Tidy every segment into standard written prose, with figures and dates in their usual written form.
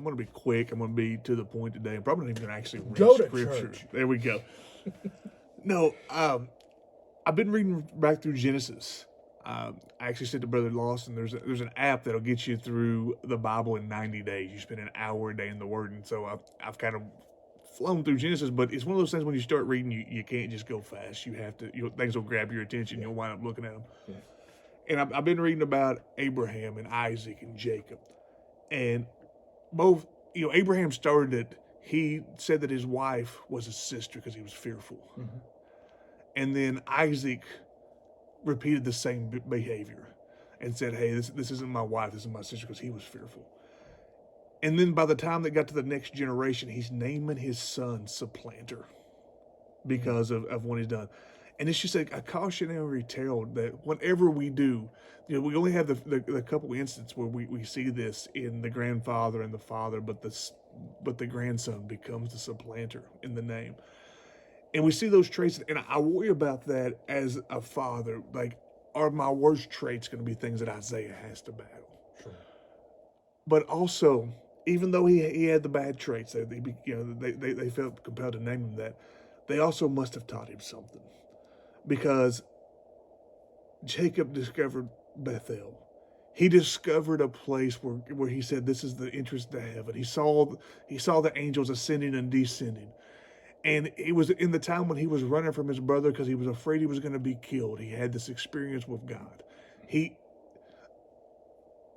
gonna be quick. I'm gonna be to the point today. I'm probably not even gonna actually read Go to scripture. church. There we go. No, I've been reading back through Genesis. I actually said to Brother Lawson, there's an app that'll get you through the Bible in 90 days. You spend an hour a day in the Word, and so I've kind of flown through Genesis, but it's one of those things when you start reading, you can't just go fast. You have to, things will grab your attention. You'll wind up looking at them. Yeah. And I've been reading about Abraham and Isaac and Jacob, and both, Abraham started it. He said that his wife was his sister because he was fearful, and then Isaac repeated the same behavior and said, "Hey, this isn't my wife. This is my sister," because he was fearful. And then by the time they got to the next generation, he's naming his son Supplanter because of what he's done. And it's just a cautionary tale that whatever we do, we only have the couple instances where we see this in the grandfather and the father, but the grandson becomes the supplanter in the name. And we see those traits, and I worry about that as a father. Like, are my worst traits going to be things that Isaiah has to battle? Sure. But also, even though he had the bad traits, they felt compelled to name him that, they also must have taught him something. Because Jacob discovered Bethel. He discovered a place where he said, this is the entrance to heaven. He saw the angels ascending and descending. And it was in the time when he was running from his brother because he was afraid he was going to be killed. He had this experience with God.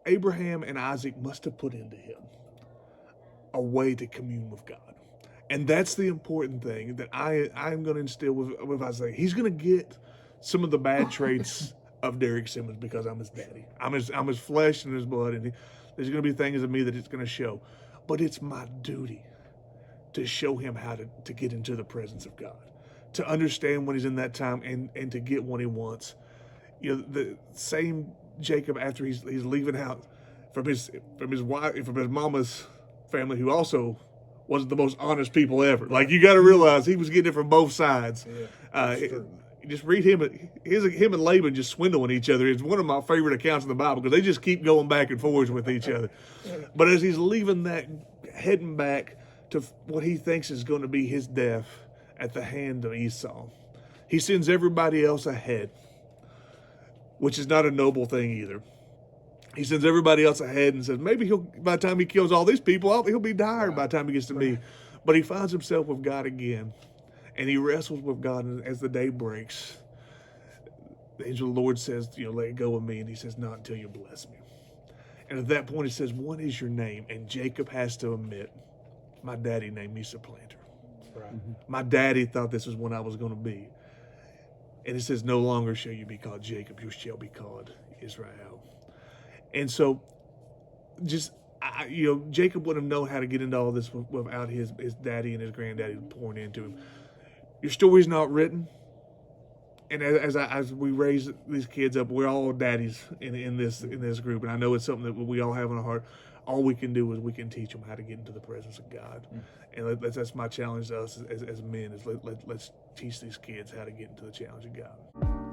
Abraham and Isaac must have put into him a way to commune with God. And that's the important thing that I'm going to instill with Isaiah. He's going to get some of the bad traits of Derrick Simmons because I'm his daddy. I'm his flesh and his blood, and there's going to be things in me that it's going to show. But it's my duty to show him how to get into the presence of God, to understand when he's in that time and to get what he wants. The same Jacob, after he's leaving out from his wife, from his mama's family, who also wasn't the most honest people ever. Like, you got to realize he was getting it from both sides. Yeah, just read him and Laban just swindling each other. It's one of my favorite accounts in the Bible because they just keep going back and forth with each other. But as he's leaving that, heading back to what he thinks is going to be his death at the hand of Esau, he sends everybody else ahead, which is not a noble thing either. He sends everybody else ahead and says, maybe by the time he kills all these people, he'll be tired by the time he gets to me. But he finds himself with God again, and he wrestles with God. And as the day breaks, the angel of the Lord says, let go of me. And he says, not until you bless me. And at that point, he says, what is your name? And Jacob has to admit, my daddy named me Supplanter. Right. Mm-hmm. My daddy thought this was what I was going to be. And it says, no longer shall you be called Jacob, you shall be called Israel. And so, Jacob wouldn't have known how to get into all this without his daddy and his granddaddy pouring into him. Your story's not written. And as we raise these kids up, we're all daddies in this group. And I know it's something that we all have in our heart. All we can do is we can teach them how to get into the presence of God. And that's my challenge to us as men, is let's teach these kids how to get into the challenge of God.